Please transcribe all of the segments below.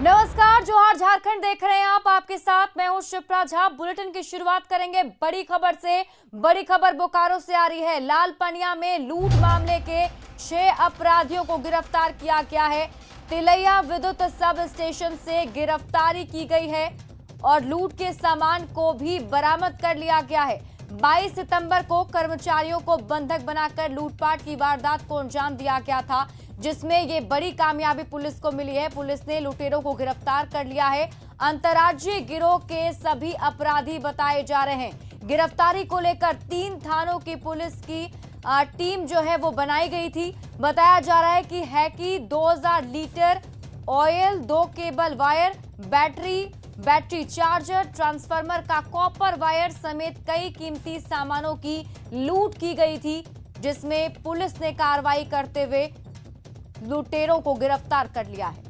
नमस्कार, जोहार झारखंड देख रहे हैं आप। आपके साथ मैं हूं शिप्रा झा। बुलेटिन की शुरुआत करेंगे बड़ी खबर से। बड़ी खबर बोकारो से आ रही है। लालपनिया में लूट मामले के 6 अपराधियों को गिरफ्तार किया गया है। तिलैया विद्युत सब स्टेशन से गिरफ्तारी की गई है और लूट के सामान को भी बरामद कर लिया गया है। 22 सितंबर को कर्मचारियों को बंधक बनाकर लूटपाट की वारदात को अंजाम दिया गया था, जिसमें ये बड़ी कामयाबी पुलिस को मिली है। पुलिस ने लुटेरों को गिरफ्तार कर लिया है। अंतर्राज्यीय गिरोह के सभी अपराधी बताए जा रहे हैं। गिरफ्तारी को लेकर 3 थानों की पुलिस की टीम जो है वो बनाई गई थी। बताया जा रहा है कि 2000 litre oil, 2 cable wire, battery charger, transformer का कॉपर वायर समेत कई कीमती सामानों की लूट की गई थी, जिसमें पुलिस ने कार्रवाई करते हुए लुटेरों को गिरफ्तार कर लिया है।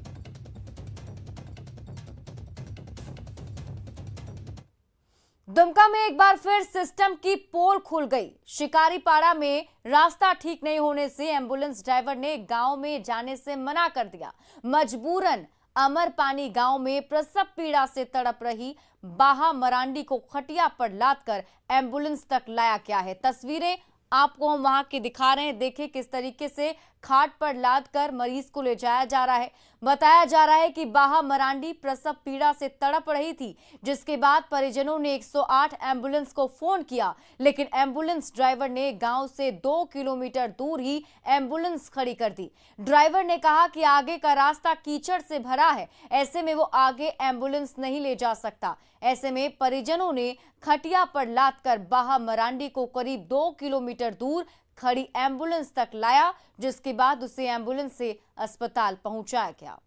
दुमका में एक बार फिर सिस्टम की पोल खुल गई। शिकारीपाड़ा में रास्ता ठीक नहीं होने से एम्बुलेंस ड्राइवर ने गांव में जाने से मना कर दिया। मजबूरन अमरपानी गांव में प्रसव पीड़ा से तड़प रही बाहा मरांडी को खटिया पर लादकर एम्बुलेंस तक लाया गया है। तस्वीरें आपको हम वहां की दिखा रहे हैं। देखिए किस तरीके से खाट पर लादकर मरीज को ले जाया जा रहा है। बताया जा रहा है कि बाहा मरांडी प्रसव पीड़ा से तड़प रही थी, जिसके बाद परिजनों ने 108 एम्बुलेंस को फोन किया, लेकिन एम्बुलेंस ड्राइवर ने गांव से 2 किलोमीटर दूर ही एम्बुलेंस खड़ी कर दी। ड्राइवर ने कहा कि आगे का रास्ता कीचड़ से भरा है, ऐसे में वो आगे एम्बुलेंस नहीं ले जा सकता। ऐसे में परिजनों ने खटिया पर लादकर बाहा मरांडी को करीब 2 किलोमीटर दूर खड़ी एम्बुलेंस तक लाया, जिसके बाद उसे एम्बुलेंस से अस्पताल पहुंचाया गया।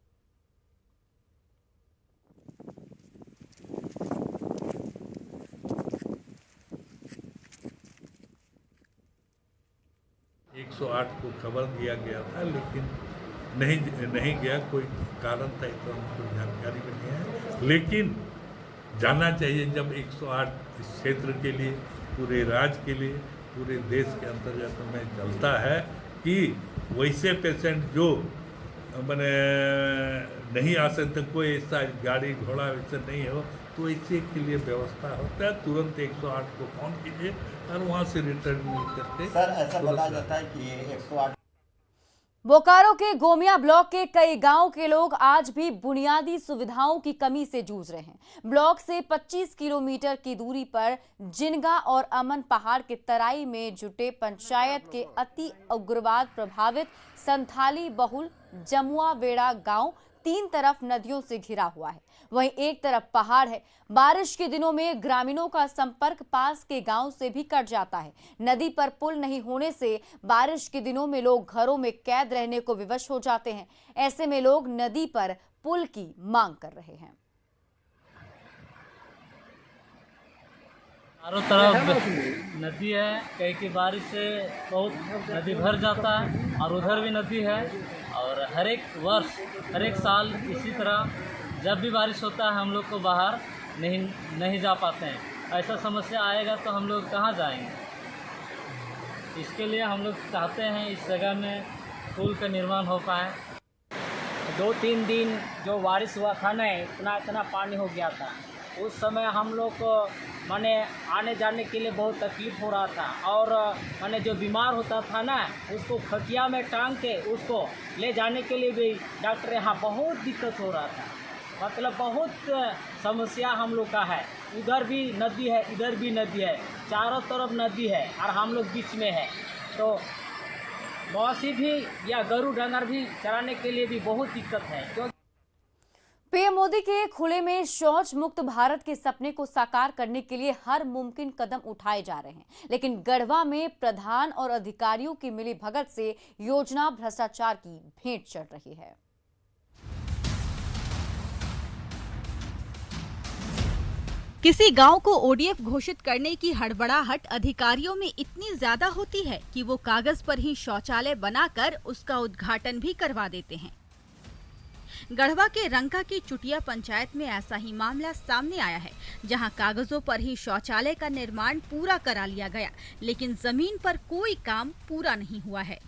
एक 108 को खबर दिया गया था, लेकिन नहीं गया। कोई कारण था तो हमको जानकारी भी नहीं है, लेकिन जाना चाहिए। जब 108 इस क्षेत्र के लिए, पूरे राज्य के लिए, पूरे देश के अंतर्गत में चलता है कि वैसे पेशेंट जो मैंने नहीं आ सकते, कोई ऐसा गाड़ी घोड़ा वैसे नहीं हो, तो इसी के लिए व्यवस्था होता है। तुरंत 108 को फोन कीजिए और वहाँ से रिटर्न मिल करके। सर, ऐसा बताया जाता है कि 108 बोकारो के गोमिया ब्लॉक के कई गांव के लोग आज भी बुनियादी सुविधाओं की कमी से जूझ रहे हैं। ब्लॉक से 25 किलोमीटर की दूरी पर जिनगा और अमन पहाड़ के तराई में जुटे पंचायत के अति उग्रवाद प्रभावित संथाली बहुल जमुआ वेड़ा गांव 3 तरफ नदियों से घिरा हुआ है, वहीं एक तरफ पहाड़ है। बारिश के दिनों में ग्रामीणों का संपर्क पास के गांव से भी कट जाता है। नदी पर पुल नहीं होने से बारिश के दिनों में लोग घरों में कैद रहने को विवश हो जाते हैं। ऐसे में लोग नदी पर पुल की मांग कर रहे हैं। चारों तरफ नदी है, कहीं की बारिश से बहुत नदी भर जाता है और उधर भी नदी है। और हर एक वर्ष, हर एक साल इसी तरह जब भी बारिश होता है हम लोग को बाहर नहीं जा पाते हैं। ऐसा समस्या आएगा तो हम लोग कहाँ जाएंगे? इसके लिए हम लोग चाहते हैं इस जगह में पुल का निर्माण हो पाए। 2-3 दिन जो बारिश हुआ था ना, इतना पानी हो गया था। उस समय हम लोग को माने आने जाने के लिए बहुत तकलीफ़ हो रहा था। और माने जो बीमार होता था ना, उसको खटिया में टांग के उसको ले जाने के लिए भी डॉक्टर यहाँ बहुत दिक्कत हो रहा था। मतलब बहुत समस्या हम लोग का है। उधर भी नदी है, इधर भी नदी है, चारों तरफ नदी है और हम लोग बीच में है। तो मौसी भी या गरु डंगर भी चराने के लिए भी बहुत दिक्कत है। पीएम मोदी के खुले में शौच मुक्त भारत के सपने को साकार करने के लिए हर मुमकिन कदम उठाए जा रहे हैं, लेकिन गढ़वा में प्रधान और अधिकारियों की मिलीभगत से योजना भ्रष्टाचार की भेंट चढ़ रही है। किसी गांव को ओडीएफ घोषित करने की हड़बड़ाहट अधिकारियों में इतनी ज्यादा होती है कि वो कागज पर ही शौचालय बनाकर उसका उद्घाटन भी करवा देते हैं। गढ़वा के रंका की चुटिया पंचायत में ऐसा ही मामला सामने आया है, जहां कागजों पर ही शौचालय का निर्माण पूरा करा लिया गया, लेकिन जमीन पर कोई काम पूरा नहीं हुआ है।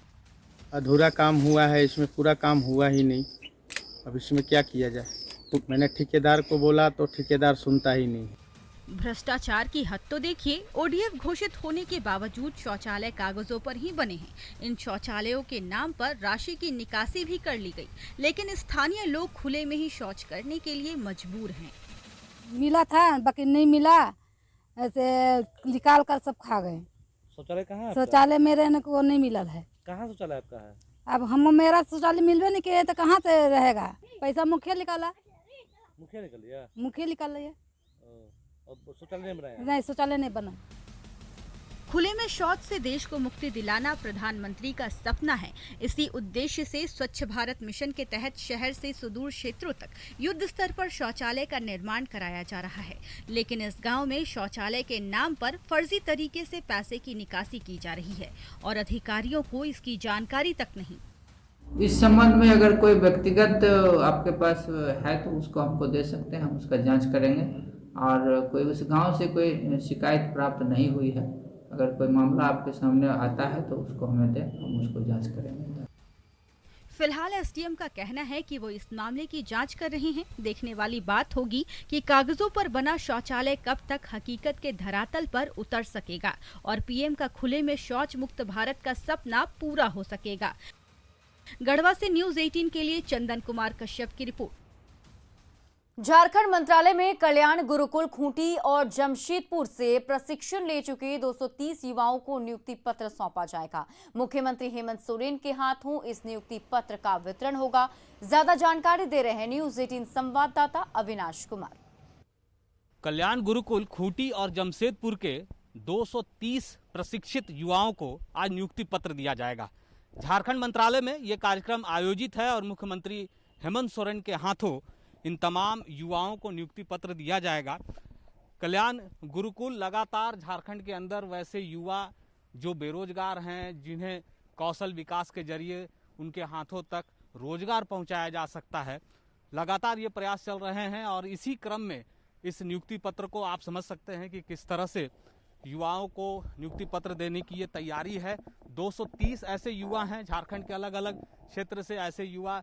अधूरा काम हुआ है, इसमें पूरा काम हुआ ही नहीं। अब इसमें क्या किया जाए? मैंने ठेकेदार को बोला तो ठेकेदार सुनता ही नहीं। भ्रष्टाचार की हद तो देखिए, ओडीएफ घोषित होने के बावजूद शौचालय कागजों पर ही बने हैं। इन शौचालयों के नाम पर राशि की निकासी भी कर ली गई, लेकिन स्थानीय लोग खुले में ही शौच करने के लिए मजबूर हैं। मिला था बाकी नहीं मिला, ऐसे निकाल कर सब खा गए। शौचालय कहाँ है? शौचालय मेरे न को नहीं मिलल है। कहाँ शौचालय आपका है? अब हम मेरा शौचालय मिलवे नहीं किए तो कहाँ से रहेगा? पैसा मुखिया निकाला। मुखिया निकल गया? मुखिया निकाल लिया। अब शौचालय नहीं बनाया? नहीं, शौचालय नहीं बना। खुले में शौच से देश को मुक्ति दिलाना प्रधानमंत्री का सपना है। इसी उद्देश्य से स्वच्छ भारत मिशन के तहत शहर से सुदूर क्षेत्रों तक युद्ध स्तर पर शौचालय का निर्माण कराया जा रहा है। लेकिन इस गांव में शौचालय के नाम पर फर्जी तरीके से पैसे की निकासी की जा रही है और अधिकारियों को इसकी जानकारी तक नहीं। इस संबंध में अगर कोई व्यक्तिगत आपके पास है तो उसको हमको दे सकते हैं, हम उसका जांच करेंगे। और कोई उस गांव से कोई शिकायत प्राप्त नहीं हुई है। अगर कोई मामला आपके सामने आता है तो उसको हमें दें, हम उसको जांच करेंगे। फिलहाल एसडीएम का कहना है कि वो इस मामले की जांच कर रहे हैं। देखने वाली बात होगी कि कागजों पर बना शौचालय कब तक हकीकत के धरातल पर उतर सकेगा और पीएम का खुले में शौच मुक्त भारत का सपना पूरा हो सकेगा। गढ़वा से न्यूज़ 18 के लिए चंदन कुमार कश्यप की रिपोर्ट। झारखंड मंत्रालय में कल्याण गुरुकुल खूंटी और जमशेदपुर से प्रशिक्षण ले चुके 230 युवाओं को नियुक्ति पत्र सौंपा जाएगा। मुख्यमंत्री हेमंत सोरेन के हाथों इस नियुक्ति पत्र का वितरण होगा। ज्यादा जानकारी दे रहे हैं न्यूज़ 18 संवाददाता अविनाश कुमार। कल्याण गुरुकुल खूंटी और जमशेदपुर के 230 प्रशिक्षित युवाओं को आज नियुक्ति पत्र दिया जाएगा। झारखंड मंत्रालय में ये कार्यक्रम आयोजित है और मुख्यमंत्री हेमंत सोरेन के हाथों इन तमाम युवाओं को नियुक्ति पत्र दिया जाएगा। कल्याण गुरुकुल लगातार झारखंड के अंदर वैसे युवा जो बेरोजगार हैं, जिन्हें कौशल विकास के जरिए उनके हाथों तक रोजगार पहुंचाया जा सकता है, लगातार ये प्रयास चल रहे हैं। और इसी क्रम में इस नियुक्ति पत्र को आप समझ सकते हैं कि किस तरह से युवाओं को नियुक्ति पत्र देने की ये तैयारी है। 230 ऐसे युवा हैं झारखंड के अलग अलग क्षेत्र से। ऐसे युवा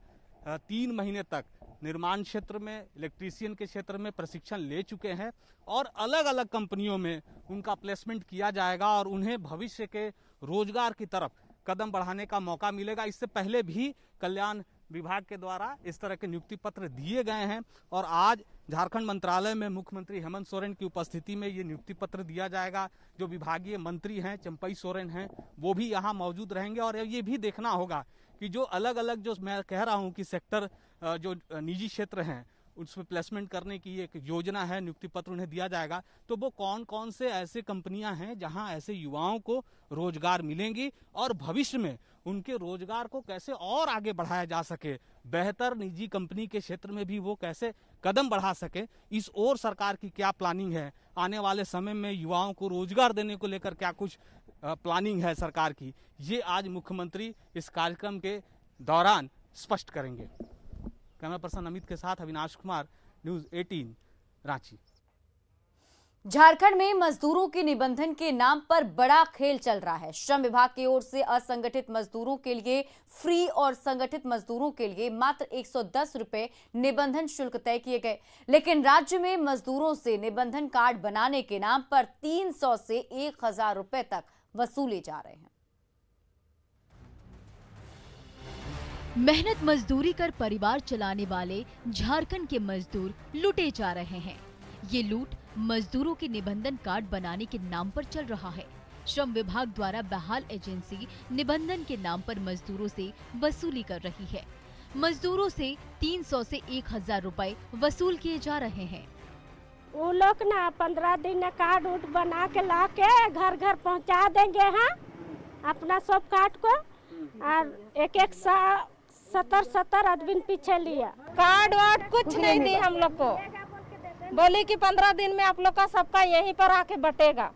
3 महीने तक निर्माण क्षेत्र में, इलेक्ट्रीशियन के क्षेत्र में प्रशिक्षण ले चुके हैं और अलग अलग कंपनियों में उनका प्लेसमेंट किया जाएगा और उन्हें भविष्य के रोजगार की तरफ कदम बढ़ाने का मौका मिलेगा। इससे पहले भी कल्याण विभाग के द्वारा इस तरह के नियुक्ति पत्र दिए गए हैं और आज झारखंड मंत्रालय में मुख्यमंत्री हेमंत सोरेन की उपस्थिति में ये नियुक्ति पत्र दिया जाएगा। जो विभागीय मंत्री हैं, चंपई सोरेन हैं, वो भी यहाँ मौजूद रहेंगे। और ये भी देखना होगा कि जो अलग अलग, जो मैं कह रहा हूँ कि सेक्टर जो निजी क्षेत्र हैं, उसमें प्लेसमेंट करने की एक योजना है, नियुक्ति पत्र उन्हें दिया जाएगा। तो वो कौन कौन से ऐसे कंपनियां हैं जहां ऐसे युवाओं को रोजगार मिलेंगी और भविष्य में उनके रोजगार को कैसे और आगे बढ़ाया जा सके, बेहतर निजी कंपनी के क्षेत्र में भी वो कैसे कदम बढ़ा सके, इस ओर सरकार की क्या प्लानिंग है, आने वाले समय में युवाओं को रोजगार देने को लेकर क्या कुछ प्लानिंग है सरकार की, ये आज मुख्यमंत्री इस कार्यक्रम के दौरान स्पष्ट करेंगे। कैमरा पर्सन अमित के साथ अविनाश कुमार, न्यूज़ 18 रांची। झारखंड में मजदूरों के निबंधन के नाम पर बड़ा खेल चल रहा है। श्रम विभाग की ओर से असंगठित मजदूरों के लिए फ्री और संगठित मजदूरों के लिए मात्र 110 रुपए निबंधन शुल्क तय किए गए। लेकिन राज्य में मजदूरों से निबंधन कार्ड बनाने के नाम पर 300 से 1000 रुपए तक वसूले जा रहे हैं। मेहनत मजदूरी कर परिवार चलाने वाले झारखंड के मजदूर लूटे जा रहे हैं। ये लूट मजदूरों के निबंधन कार्ड बनाने के नाम पर चल रहा है। श्रम विभाग द्वारा बहाल एजेंसी निबंधन के नाम पर मजदूरों से वसूली कर रही है। मजदूरों से 300 से 1000 रुपए वसूल किए जा रहे हैं। वो लोग ना 15 दिन कार्ड उठ बना के ला के घर घर पहुंचा देंगे हैं अपना सब कार्ड को। और एक 70 आदमी पीछे लिया कार्ड वार्ड कुछ नहीं दी हम लोग को। बोली कि 15 दिन में आप लोग का सबका यहीं पर आके बटेगा।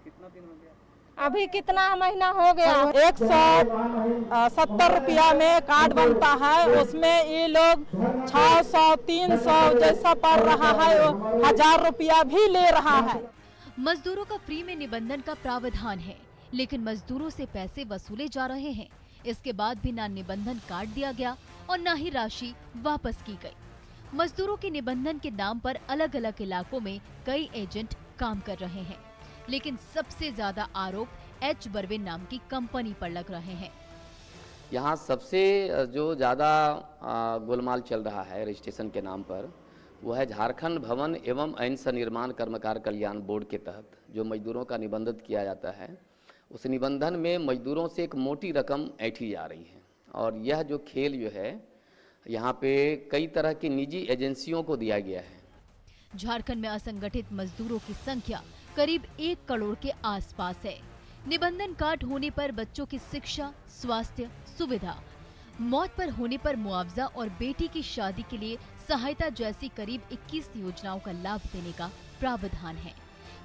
अभी कितना महीना हो गया? 170 रुपया में कार्ड बनता है, उसमें ये लोग 600 300 जैसा पड़ रहा है, 1000 रुपया भी ले रहा है। मजदूरों का फ्री में निबंधन का प्रावधान है, लेकिन मजदूरों से पैसे वसूले जा रहे हैं। इसके बाद भी ना निबंधन कार्ड दिया गया और न ही राशि वापस की गई। मजदूरों के निबंधन के नाम पर अलग अलग इलाकों में कई एजेंट काम कर रहे हैं, लेकिन सबसे ज्यादा आरोप एच बर्वे नाम की कंपनी पर लग रहे हैं। यहाँ सबसे जो ज़्यादा गोलमाल चल रहा है रजिस्ट्रेशन के नाम पर, वो है झारखंड भवन एवं ऐन सनिर्माण कर्मकार कल्याण बोर्ड के तहत जो मजदूरों का निबंधन किया जाता है, उस निबंधन में मजदूरों से एक मोटी रकम ऐंठी जा रही है। और यह जो खेल जो है यहाँ पे कई तरह की निजी एजेंसियों को दिया गया है। झारखंड में असंगठित मजदूरों की संख्या करीब 1 करोड़ के आसपास है। निबंधन कार्ड होने पर बच्चों की शिक्षा, स्वास्थ्य सुविधा, मौत पर होने पर मुआवजा और बेटी की शादी के लिए सहायता जैसी करीब 21 योजनाओं का लाभ देने का प्रावधान है।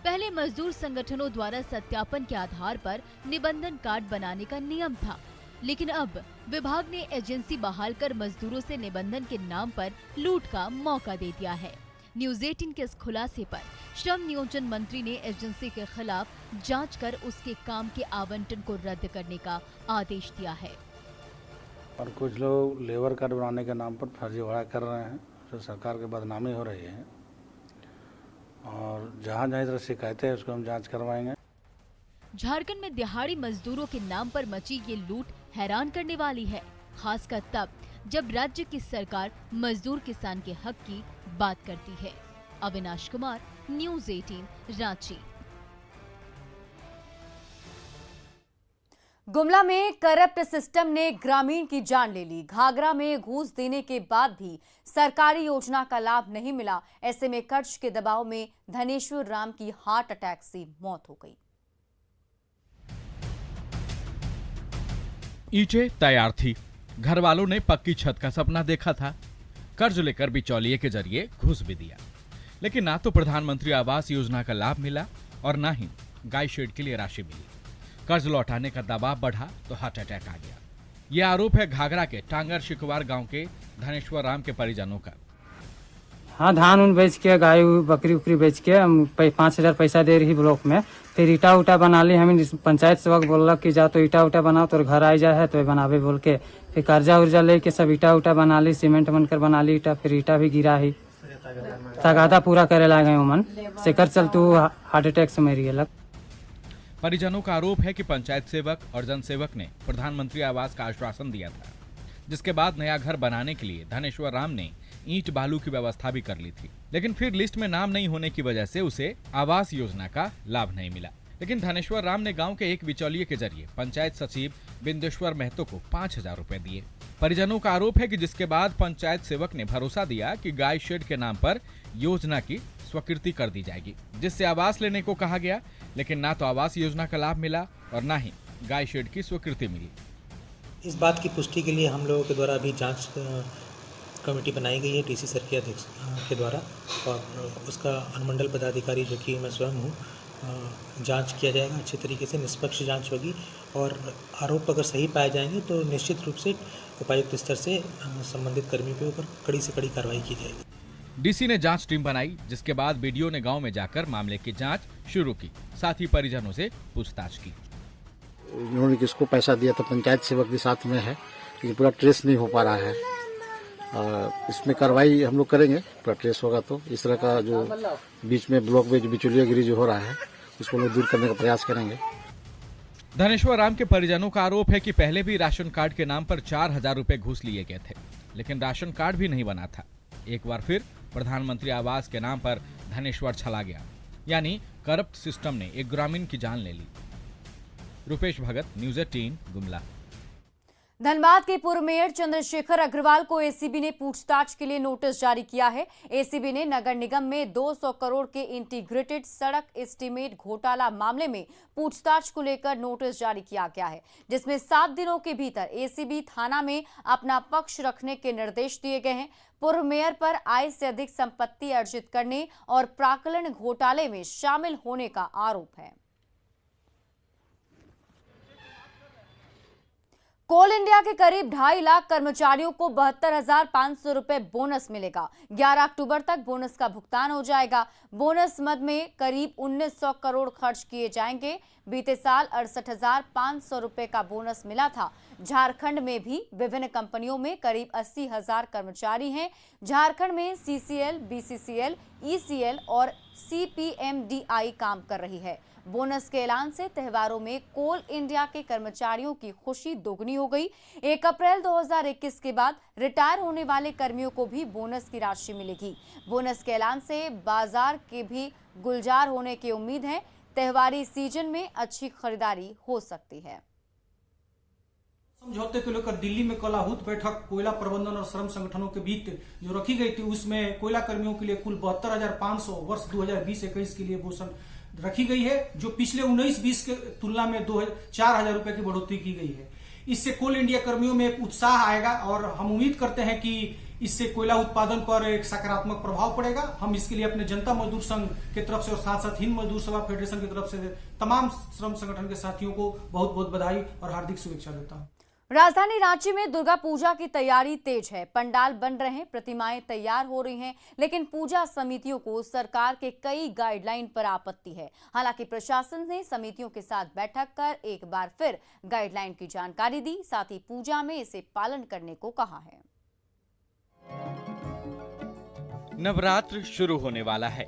पहले मजदूर संगठनों द्वारा सत्यापन के आधार पर निबंधन कार्ड बनाने का नियम था, लेकिन अब विभाग ने एजेंसी बहाल कर मजदूरों से निबंधन के नाम पर लूट का मौका दे दिया है। न्यूज़ 18 के इस खुलासे पर श्रम नियोजन मंत्री ने एजेंसी के खिलाफ जांच कर उसके काम के आवंटन को रद्द करने का आदेश दिया है। और कुछ लोग लेबर कार्ड बनाने के नाम पर फर्जीवाड़ा कर रहे हैं, जो सरकार की बदनामी हो रही है। और जहाँ जहाँ इधर शिकायतें हैं उसको हम जांच करवाएंगे। झारखंड में दिहाड़ी मजदूरों के नाम पर मची ये लूट हैरान करने वाली है, खासकर तब जब राज्य की सरकार मजदूर किसान के हक की बात करती है। अविनाश कुमार, न्यूज़ 18 रांची। गुमला में करप्ट सिस्टम ने ग्रामीण की जान ले ली। घाघरा में घूस देने के बाद भी सरकारी योजना का लाभ नहीं मिला। ऐसे में कर्ज के दबाव में धनेश्वर राम की हार्ट अटैक से मौत हो गई। ईंटें तैयार थी, घर वालों ने पक्की छत का सपना देखा था, कर्ज लेकर बिचौलिए के जरिए घूस भी दिया, लेकिन ना तो प्रधानमंत्री आवास योजना का लाभ मिला और ना ही गाय शेड के लिए राशि मिली। कर्ज लौटाने का दबाव बढ़ा तो हार्ट अटैक आ गया। ये आरोप है घाघरा के टांगर शिकवार गांव के धनेश्वर राम के परिजनों का। हाँ, धान उन बेच के, गाय बकरी उकरी बेच के 5,000 पैसा दे रही ब्लॉक में। फिर ईटा उटा बना ली। हमें पंचायत सेवक बोलक कि जा तो ईटा उटा बनाओ, तो घर आ जाए है तो बनावे बोल के। फिर कर्जा उर्जा लेके सब ईटा उटा बना ली, सीमेंट बनकर बना ली ईटा। फिर ईटा भी गिरा ही, तगादा पूरा करे लागे मन से कर चल तू हार्ट अटैक से मर गया। परिजनों का आरोप है कि पंचायत सेवक और जनसेवक ने प्रधानमंत्री आवास का आश्वासन दिया था, जिसके बाद नया घर बनाने के लिए धनेश्वर राम ने ईंट बालू की व्यवस्था भी कर ली थी, लेकिन फिर लिस्ट में नाम नहीं होने की वजह से उसे आवास योजना का लाभ नहीं मिला। लेकिन धनेश्वर राम ने गांव के एक बिचौलिए के जरिए पंचायत सचिव बिंदेश्वर महतो को 5,000 रुपए दिए। परिजनों का आरोप है कि जिसके बाद पंचायत सेवक ने भरोसा दिया कि गाय शेड के नाम पर योजना की स्वीकृति कर दी जाएगी, जिससे आवास लेने को कहा गया, लेकिन ना तो आवास योजना का लाभ मिला और ना ही गाय शेड की स्वीकृति मिली। इस बात की पुष्टि के लिए हम लोगों के द्वारा अभी जांच कमेटी बनाई गई है डीसी सर के अध्यक्ष के द्वारा, और उसका अनुमंडल पदाधिकारी जो कि मैं स्वयं हूँ, जांच किया जाएगा। अच्छे तरीके से निष्पक्ष जांच होगी और आरोप अगर सही पाए जाएंगे तो निश्चित रूप से उपायुक्त स्तर से संबंधित कर्मी के ऊपर कड़ी से कड़ी कार्रवाई की जाएगी। डीसी ने जांच टीम बनाई, जिसके बाद बीडीओ ने गांव में जाकर मामले की जांच शुरू की, साथ ही परिजनों से पूछताछ की। उन्होंने किसको पैसा दिया था, पंचायत सेवक भी साथ में है, लेकिन पूरा ट्रेस नहीं हो पा रहा है। इसमें कार्रवाई हम लोग करेंगे, पूरा ट्रेस होगा तो। इस तरह का जो बीच में ब्लॉक में बिचौलियागिरी जो हो रहा है, उसको लोग दूर करने का प्रयास करेंगे। धनेश्वर राम के परिजनों का आरोप है कि पहले भी राशन कार्ड के नाम पर 4,000 रुपए घूस लिए गए थे, लेकिन राशन कार्ड भी नहीं बना था। एक बार फिर प्रधानमंत्री आवास के नाम पर धनेश्वर छला गया, यानी करप्ट सिस्टम ने एक ग्रामीण की जान ले ली। रुपेश भगत, न्यूज़ 18 गुमला। धनबाद के पूर्व मेयर चंद्रशेखर अग्रवाल को एसीबी ने पूछताछ के लिए नोटिस जारी किया है। एसीबी ने नगर निगम में 200 करोड़ के इंटीग्रेटेड सड़क एस्टीमेट घोटाला मामले में पूछताछ को लेकर नोटिस जारी किया गया है, जिसमें 7 दिनों के भीतर एसीबी थाना में अपना पक्ष रखने के निर्देश दिए गए हैं। पूर्व मेयर पर आय से अधिक संपत्ति अर्जित करने और प्राक्कलन घोटाले में शामिल होने का आरोप है। कोल इंडिया के करीब 2.5 लाख कर्मचारियों को 72,500 रुपए बोनस मिलेगा। 11 अक्टूबर तक बोनस का भुगतान हो जाएगा। बोनस मद में करीब 1900 करोड़ खर्च किए जाएंगे। बीते साल 68,500 रुपए का बोनस मिला था। झारखंड में भी विभिन्न कंपनियों में करीब 80,000 कर्मचारी हैं। झारखंड में CCL, BCCL, ECL और CPMDI काम कर रही है। बोनस के ऐलान से त्योहारों में कोल इंडिया के कर्मचारियों की खुशी दोगुनी हो गई। 1 अप्रैल 2021 के बाद रिटायर होने वाले कर्मियों को भी बोनस की राशि मिलेगी। बोनस के ऐलान से बाजार के भी गुलजार होने की उम्मीद है। त्योहारी सीजन में अच्छी खरीदारी हो सकती है। समझौते को लेकर दिल्ली में कल आहूत बैठक कोयला प्रबंधन और श्रम संगठनों के बीच जो रखी गई थी, उसमें कोयला कर्मियों के लिए कुल 72,500 वर्ष 2020-21 के लिए घोषणा रखी गई है, जो पिछले 19-20 के तुलना में 4,000 रुपए की बढ़ोतरी की गई है। इससे कोल इंडिया कर्मियों में एक उत्साह आएगा और हम उम्मीद करते हैं कि इससे कोयला उत्पादन पर एक सकारात्मक प्रभाव पड़ेगा। हम इसके लिए अपने जनता मजदूर संघ की तरफ से और साथ साथ हिंद मजदूर सभा फेडरेशन की तरफ से तमाम श्रम संगठन के साथियों को बहुत बहुत बधाई और हार्दिक शुभेच्छा देता हूं। राजधानी रांची में दुर्गा पूजा की तैयारी तेज है। पंडाल बन रहे हैं, प्रतिमाएं तैयार हो रही हैं, लेकिन पूजा समितियों को सरकार के कई गाइडलाइन पर आपत्ति है। हालांकि प्रशासन ने समितियों के साथ बैठक कर एक बार फिर गाइडलाइन की जानकारी दी, साथ ही पूजा में इसे पालन करने को कहा है। नवरात्र शुरू होने वाला है,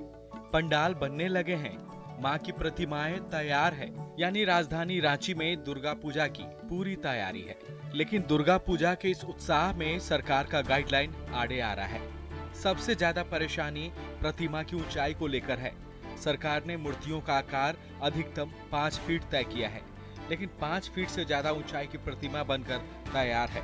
पंडाल बनने लगे हैं, मां की प्रतिमाएं तैयार है, यानी राजधानी रांची में दुर्गा पूजा की पूरी तैयारी है। लेकिन दुर्गा पूजा के इस उत्साह में सरकार का गाइडलाइन आड़े आ रहा है। सबसे ज्यादा परेशानी प्रतिमा की ऊंचाई को लेकर है। सरकार ने मूर्तियों का आकार अधिकतम 5 फीट तय किया है, लेकिन 5 फीट से ज्यादा ऊंचाई की प्रतिमा बनकर तैयार है।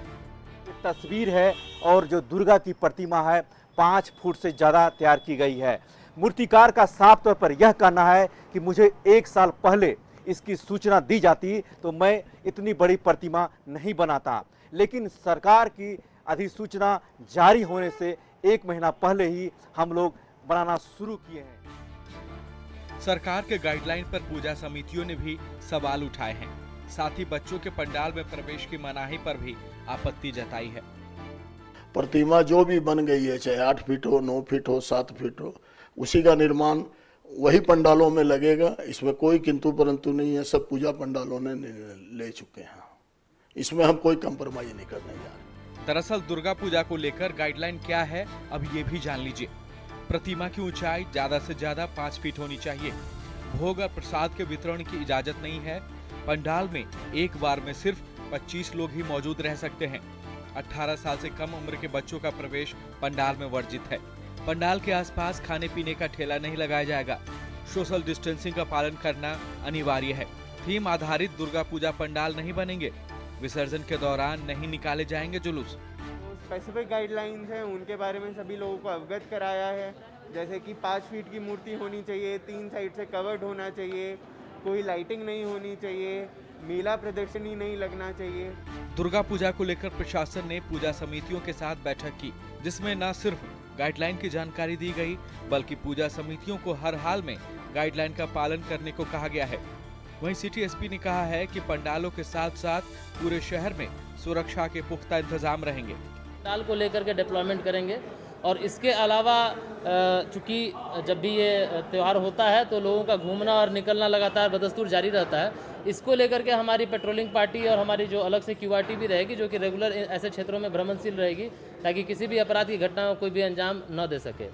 तस्वीर है और जो दुर्गा की प्रतिमा है 5 फुट से ज्यादा तैयार की गई है। मूर्तिकार का साफ तौर पर यह कहना है कि मुझे 1 साल पहले इसकी सूचना दी जाती तो मैं इतनी बड़ी प्रतिमा नहीं बनाता, लेकिन सरकार की अधिसूचना जारी होने से 1 महीना पहले ही हम लोग बनाना शुरू किए हैं। सरकार के गाइडलाइन पर पूजा समितियों ने भी सवाल उठाए हैं। साथ ही बच्चों के पंडाल में प्रवेश की मनाही पर भी आपत्ति जताई है। प्रतिमा जो भी बन गई है, चाहे 8 फीट हो, 9 फीट हो, 7 फीट हो, उसी का निर्माण वही पंडालों में लगेगा। इसमें कोई किंतु परंतु नहीं है, सब पूजा पंडालों ने ले चुके हैं। इसमें हम कोई कंप्रोमाइज नहीं करने जा रहे। दरअसल दुर्गा पूजा को लेकर गाइडलाइन क्या है, अब ये भी जान लीजिए। प्रतिमा की ऊंचाई ज्यादा से ज्यादा 5 फीट होनी चाहिए। भोग और प्रसाद के वितरण की इजाजत नहीं है। पंडाल में एक बार में सिर्फ 25 लोग ही मौजूद रह सकते हैं। 18 साल से कम उम्र के बच्चों का प्रवेश पंडाल में वर्जित है। पंडाल के आसपास खाने पीने का ठेला नहीं लगाया जाएगा। सोशल डिस्टेंसिंग का पालन करना अनिवार्य है। थीम आधारित दुर्गा पूजा पंडाल नहीं बनेंगे। विसर्जन के दौरान नहीं निकाले जाएंगे जुलूस। स्पेसिफिक गाइडलाइंस हैं, उनके बारे में सभी लोगों को अवगत कराया है। जैसे कि 5 फीट की मूर्ति होनी चाहिए, 3 साइड से कवर्ड होना चाहिए, कोई लाइटिंग नहीं होनी चाहिए, मेला प्रदर्शनी नहीं लगना चाहिए। दुर्गा पूजा को लेकर प्रशासन ने पूजा समितियों के साथ बैठक की, जिसमें न सिर्फ गाइडलाइन की जानकारी दी गई, बल्कि पूजा समितियों को हर हाल में गाइडलाइन का पालन करने को कहा गया है। वहीं सिटी एसपी ने कहा है कि पंडालों के साथ साथ पूरे शहर में सुरक्षा के पुख्ता इंतजाम रहेंगे। पंडाल को लेकर के डिप्लॉयमेंट करेंगे और इसके अलावा चूंकि जब भी ये त्यौहार होता है तो लोगों का घूमना और निकलना लगातार बदस्तूर जारी रहता है। इसको लेकर के हमारी पेट्रोलिंग पार्टी और हमारी जो अलग से QRT भी रहेगी, जो कि रेगुलर ऐसे क्षेत्रों में भ्रमणशील रहेगी, ताकि किसी भी अपराध की घटना को कोई भी अंजाम न दे सके।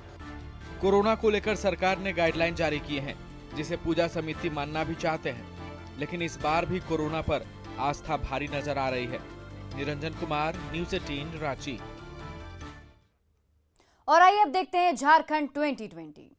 कोरोना को लेकर सरकार ने गाइडलाइन जारी किए हैं, जिसे पूजा समिति मानना भी चाहते हैं, लेकिन इस बार भी कोरोना पर आस्था भारी नजर आ रही है। निरंजन कुमार, न्यूज़ 18 रांची। और आइए अब देखते हैं झारखंड 2020।